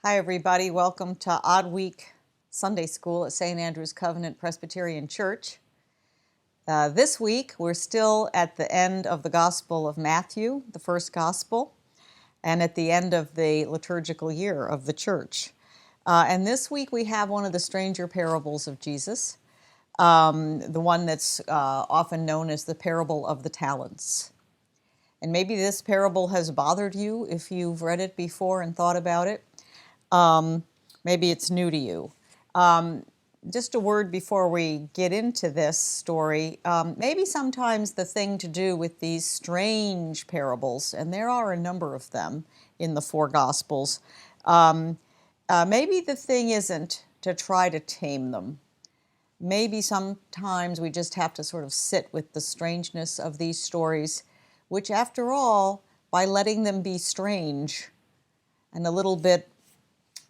Hi, everybody. Welcome to Odd Week Sunday School at St. Andrew's Covenant Presbyterian Church. This week, we're still at the end of the Gospel of Matthew, the first Gospel, and at the end of the liturgical year of the church. And this week, we have one of the stranger parables of Jesus, the one that's often known as the parable of the talents. And maybe this parable has bothered you if you've read it before and thought about it. Maybe it's new to you. Just a word before we get into this story. Maybe sometimes the thing to do with these strange parables, and there are a number of them in the four Gospels, maybe the thing isn't to try to tame them. Maybe sometimes we just have to sort of sit with the strangeness of these stories, which after all, by letting them be strange and a little bit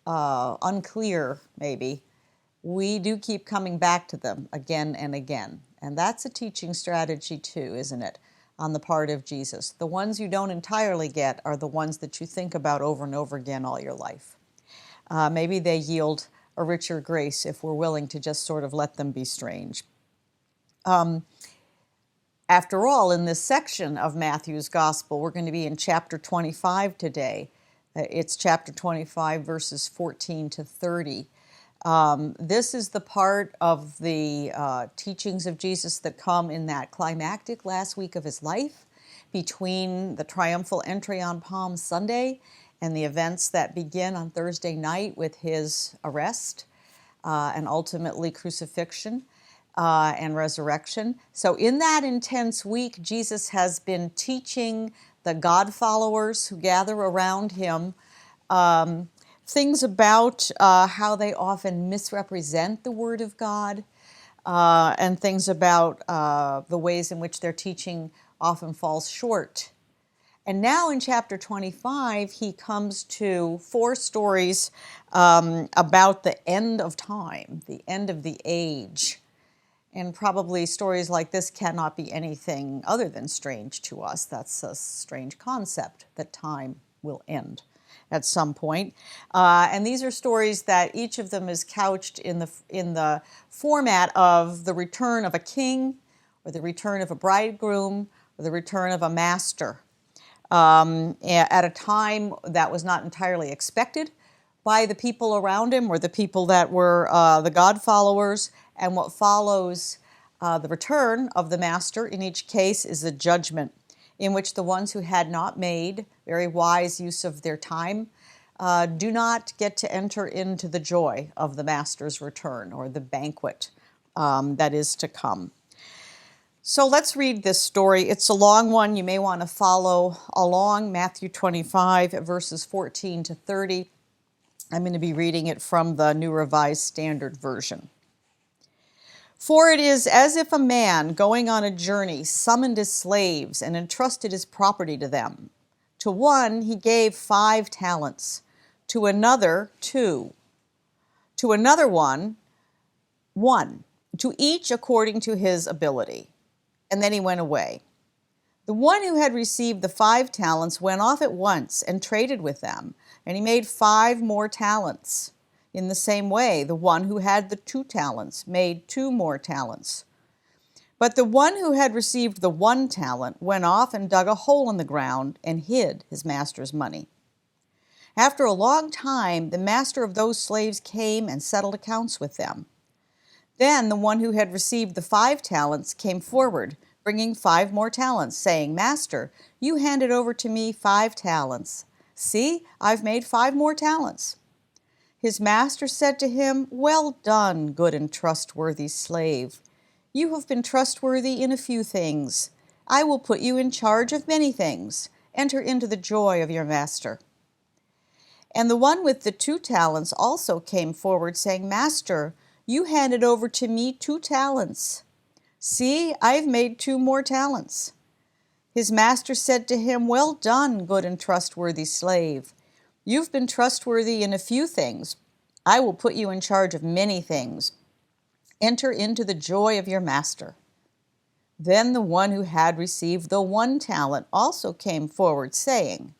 unclear, maybe, we do keep coming back to them again and again. And that's a teaching strategy too, isn't it, on the part of Jesus? The ones you don't entirely get are the ones that you think about over and over again all your life. Maybe they yield a richer grace if we're willing to just sort of let them be strange. After all, in this section of Matthew's Gospel, we're going to be in chapter 25 today. It's chapter 25, verses 14 to 30. This is the part of the teachings of Jesus that come in that climactic last week of his life, between the triumphal entry on Palm Sunday and the events that begin on Thursday night with his arrest and ultimately crucifixion and resurrection. So in that intense week, Jesus has been teaching the God followers who gather around him things about how they often misrepresent the Word of God and things about the ways in which their teaching often falls short. And now in chapter 25, he comes to four stories about the end of time, the end of the age. And probably stories like this cannot be anything other than strange to us. That's a strange concept, that time will end at some point. And these are stories that each of them is couched in the format of the return of a king, or the return of a bridegroom, or the return of a master, at a time that was not entirely expected by the people around him, or the people that were the God followers. And what follows the return of the master in each case is a judgment in which the ones who had not made very wise use of their time do not get to enter into the joy of the master's return, or the banquet that is to come. So let's read this story. It's a long one. You may want to follow along. Matthew 25, verses 14 to 30. I'm going to be reading it from the New Revised Standard Version. For it is as if a man going on a journey summoned his slaves and entrusted his property to them. To one he gave 5 talents, to another 2, to another 1, to each according to his ability. And then he went away. The one who had received the 5 talents went off at once and traded with them, and he made 5 more talents. In the same way, the one who had the 2 talents made 2 more talents. But the one who had received the 1 talent went off and dug a hole in the ground and hid his master's money. After a long time, the master of those slaves came and settled accounts with them. Then the one who had received the 5 talents came forward, bringing 5 more talents, saying, Master, you handed over to me 5 talents. See, I've made 5 more talents. His master said to him, Well done, good and trustworthy slave. You have been trustworthy in a few things. I will put you in charge of many things. Enter into the joy of your master. And the one with the 2 talents also came forward, saying, Master, you handed over to me 2 talents. See, I've made 2 more talents. His master said to him, Well done, good and trustworthy slave. You've been trustworthy in a few things. I will put you in charge of many things. Enter into the joy of your master. Then the one who had received the 1 talent also came forward, saying,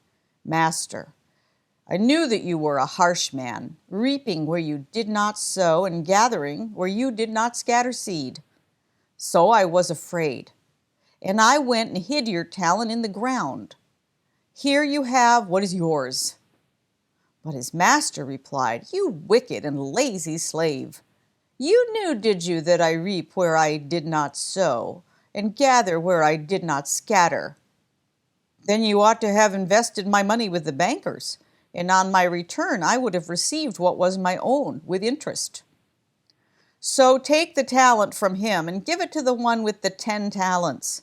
Master, I knew that you were a harsh man, reaping where you did not sow and gathering where you did not scatter seed. So I was afraid, and I went and hid your talent in the ground. Here you have what is yours." But his master replied, "You wicked and lazy slave. You knew, did you, that I reap where I did not sow, and gather where I did not scatter? Then you ought to have invested my money with the bankers, and on my return I would have received what was my own with interest. So take the talent from him and give it to the one with the 10 talents.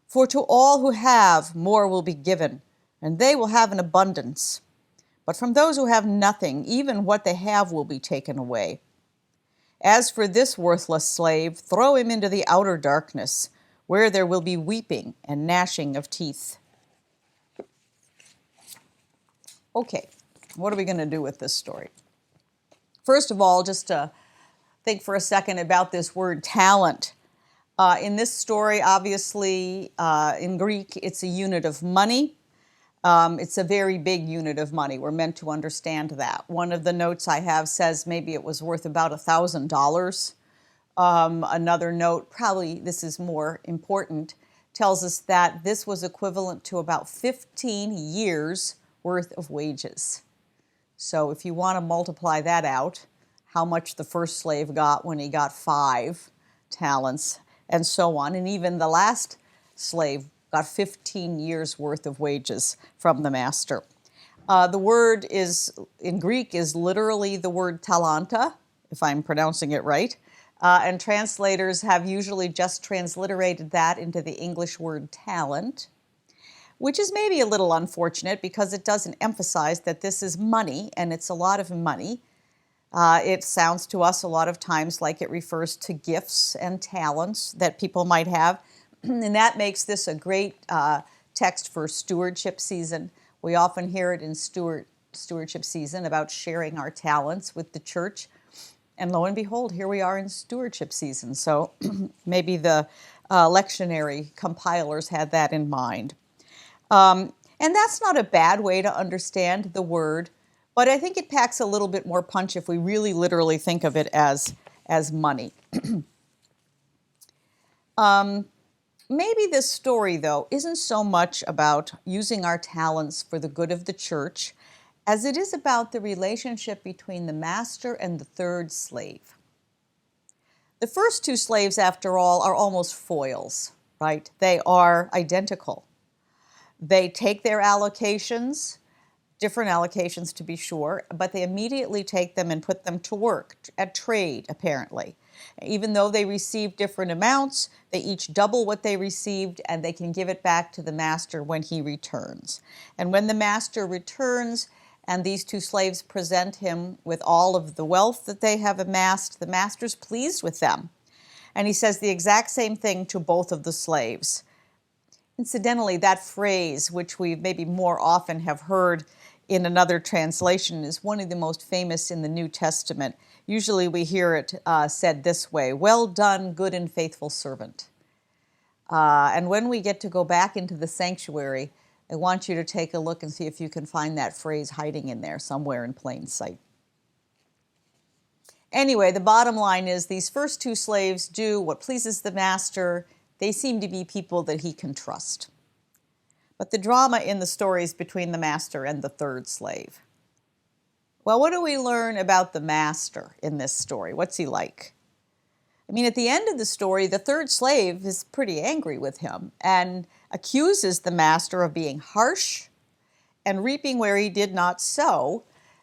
For to all who have, more will be given, and they will have an abundance. But from those who have nothing, even what they have will be taken away. As for this worthless slave, throw him into the outer darkness, where there will be weeping and gnashing of teeth." Okay, what are we going to do with this story? First of all, just to think for a second about this word talent. In this story, obviously, in Greek, it's a unit of money. It's a very big unit of money. We're meant to understand that. One of the notes I have says maybe it was worth about $1,000. Another note, probably this is more important, tells us that this was equivalent to about 15 years worth of wages. So if you want to multiply that out, how much the first slave got when he got 5 talents, and so on, and even the last slave got 15 years worth of wages from the master. The word is in Greek is literally the word talanta, if I'm pronouncing it right, and translators have usually just transliterated that into the English word talent, which is maybe a little unfortunate because it doesn't emphasize that this is money, and it's a lot of money. It sounds to us a lot of times like it refers to gifts and talents that people might have, and that makes this a great text for stewardship season. We often hear it in stewardship season about sharing our talents with the church, and lo and behold, here we are in stewardship season. So maybe the lectionary compilers had that in mind. And that's not a bad way to understand the word, but I think it packs a little bit more punch if we really literally think of it as money. Maybe this story, though, isn't so much about using our talents for the good of the church as it is about the relationship between the master and the third slave. The first 2 slaves, after all, are almost foils, right? They are identical. They take their allocations, different allocations to be sure, but they immediately take them and put them to work, at trade, apparently. Even though they receive different amounts, they each double what they received, and they can give it back to the master when he returns. And when the master returns and these 2 slaves present him with all of the wealth that they have amassed, the master's pleased with them. And he says the exact same thing to both of the slaves. Incidentally, that phrase, which we maybe more often have heard in another translation, is one of the most famous in the New Testament. Usually we hear it said this way, "Well done, good and faithful servant." And when we get to go back into the sanctuary, I want you to take a look and see if you can find that phrase hiding in there somewhere in plain sight. Anyway, the bottom line is these first 2 slaves do what pleases the master. They seem to be people that he can trust. But the drama in the story is between the master and the third slave. Well, what do we learn about the master in this story? What's he like? I mean, at the end of the story, the third slave is pretty angry with him and accuses the master of being harsh and reaping where he did not sow.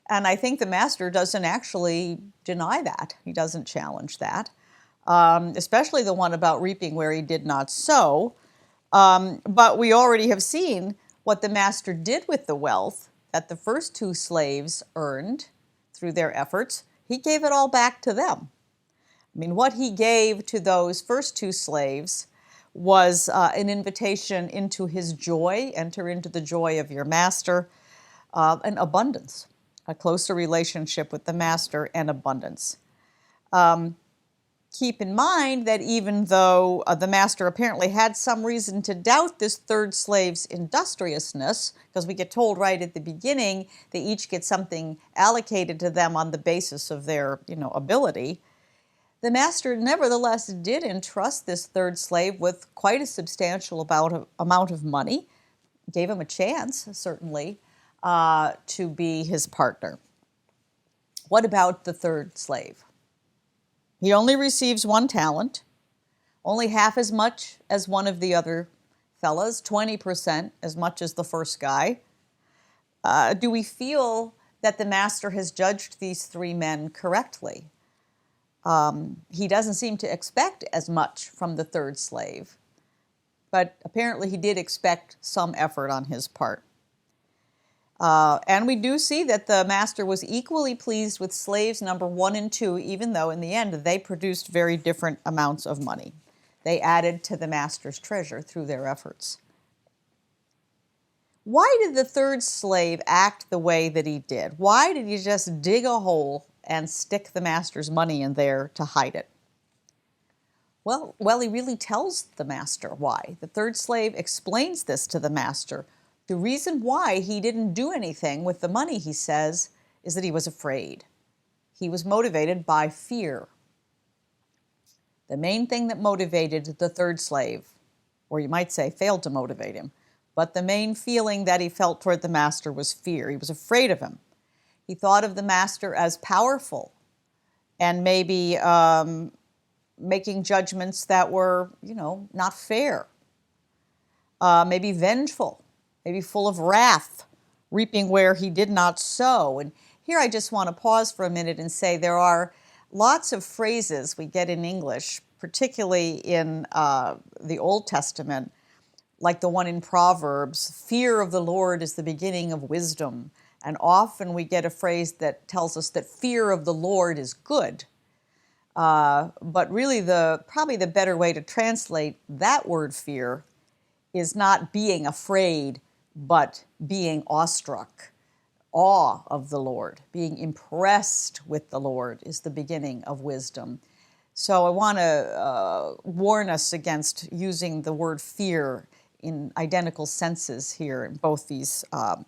And I think the master doesn't actually deny that. He doesn't challenge that. Especially the one about reaping where he did not sow. But we already have seen what the master did with the wealth that the first 2 slaves earned through their efforts. He gave it all back to them. I mean, what he gave to those first 2 slaves was an invitation into his joy, enter into the joy of your master, and abundance, a closer relationship with the master and abundance. Keep in mind that even though the master apparently had some reason to doubt this third slave's industriousness, because we get told right at the beginning they each get something allocated to them on the basis of their, ability, the master nevertheless did entrust this third slave with quite a substantial amount of money, gave him a chance, certainly, to be his partner. What about the third slave? He only receives 1 talent, only half as much as one of the other fellas, 20% as much as the first guy. Do we feel that the master has judged these 3 men correctly? He doesn't seem to expect as much from the third slave, but apparently he did expect some effort on his part. And we do see that the master was equally pleased with slaves number 1 and 2, even though in the end they produced very different amounts of money. They added to the master's treasure through their efforts. Why did the third slave act the way that he did? Why did he just dig a hole and stick the master's money in there to hide it? Well, he really tells the master why. The third slave explains this to the master. The reason why he didn't do anything with the money, he says, is that he was afraid. He was motivated by fear. The main thing that motivated the third slave, or you might say failed to motivate him, but the main feeling that he felt toward the master was fear. He was afraid of him. He thought of the master as powerful and maybe making judgments that were, not fair, maybe vengeful, maybe full of wrath, reaping where he did not sow. And here I just want to pause for a minute and say there are lots of phrases we get in English, particularly in the Old Testament, like the one in Proverbs, fear of the Lord is the beginning of wisdom. And often we get a phrase that tells us that fear of the Lord is good. But really probably the better way to translate that word fear is not being afraid, but being awestruck. Awe of the Lord, being impressed with the Lord is the beginning of wisdom. So I want to warn us against using the word fear in identical senses here in both these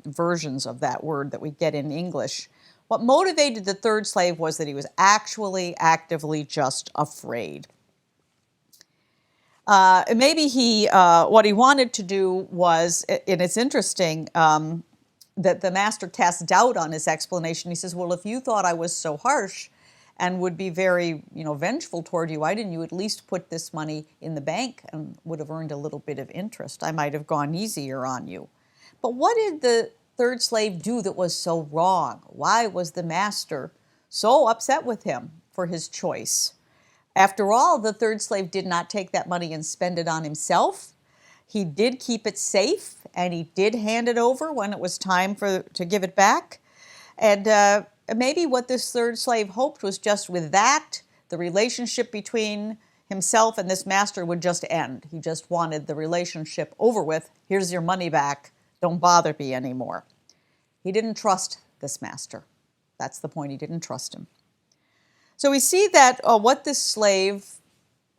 versions of that word that we get in English. What motivated the third slave was that he was actually actively just afraid. Maybe what he wanted to do was, and it's interesting that the master casts doubt on his explanation. He says, well, if you thought I was so harsh and would be very, vengeful toward you, why didn't you at least put this money in the bank and would have earned a little bit of interest? I might have gone easier on you. But what did the third slave do that was so wrong? Why was the master so upset with him for his choice? After all, the third slave did not take that money and spend it on himself. He did keep it safe, and he did hand it over when it was time to give it back. And maybe what this third slave hoped was just with that, the relationship between himself and this master would just end. He just wanted the relationship over with. Here's your money back. Don't bother me anymore. He didn't trust this master. That's the point. He didn't trust him. So we see that what this slave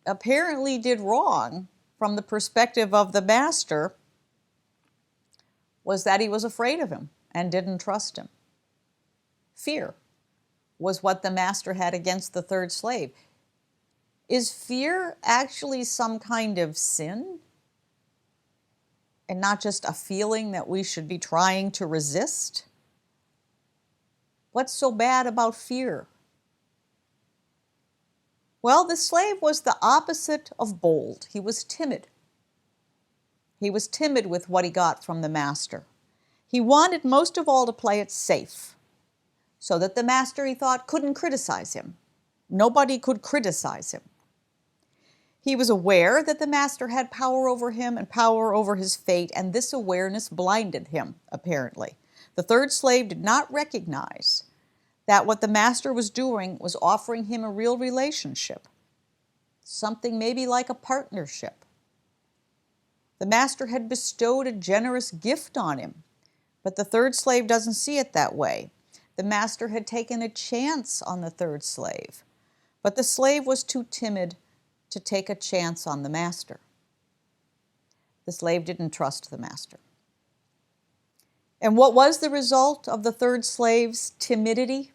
apparently did wrong from the perspective of the master was that he was afraid of him and didn't trust him. Fear was what the master had against the third slave. Is fear actually some kind of sin and not just a feeling that we should be trying to resist? What's so bad about fear? Well, the slave was the opposite of bold. He was timid. He was timid with what he got from the master. He wanted most of all to play it safe, so that the master, he thought, couldn't criticize him. Nobody could criticize him. He was aware that the master had power over him and power over his fate, and this awareness blinded him, apparently. The third slave did not recognize that what the master was doing was offering him a real relationship, something maybe like a partnership. The master had bestowed a generous gift on him, but the third slave doesn't see it that way. The master had taken a chance on the third slave, But the slave was too timid to take a chance on the master. The slave didn't trust the master. And what was the result of the third slave's timidity?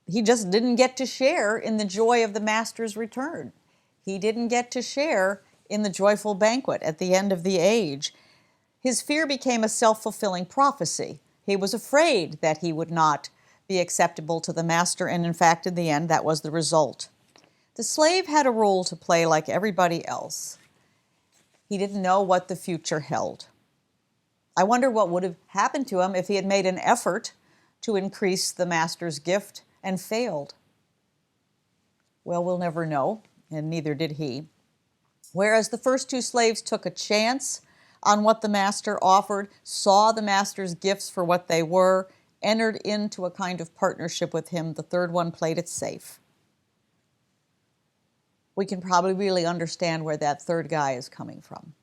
He just didn't get to share in the joy of the master's return. He didn't get to share in the joyful banquet at the end of the age. His fear became a self-fulfilling prophecy. He was afraid that he would not be acceptable to the master, and in fact, in the end, that was the result. The slave had a role to play like everybody else. He didn't know what the future held. I wonder what would have happened to him if he had made an effort to increase the master's gift and failed. Well, we'll never know, and neither did he. Whereas the first two slaves took a chance on what the master offered, saw the master's gifts for what they were, entered into a kind of partnership with him, the third one played it safe. We can probably really understand where that third guy is coming from.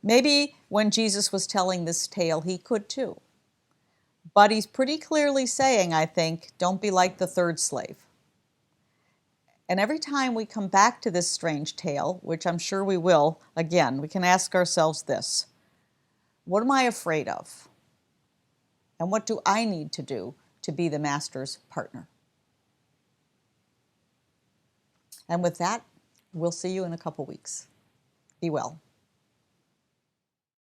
Maybe when Jesus was telling this tale, he could too. But he's pretty clearly saying, I think, don't be like the third slave. And every time we come back to this strange tale, which I'm sure we will, again, we can ask ourselves this: what am I afraid of? And what do I need to do to be the master's partner? And with that, we'll see you in a couple weeks. Be well.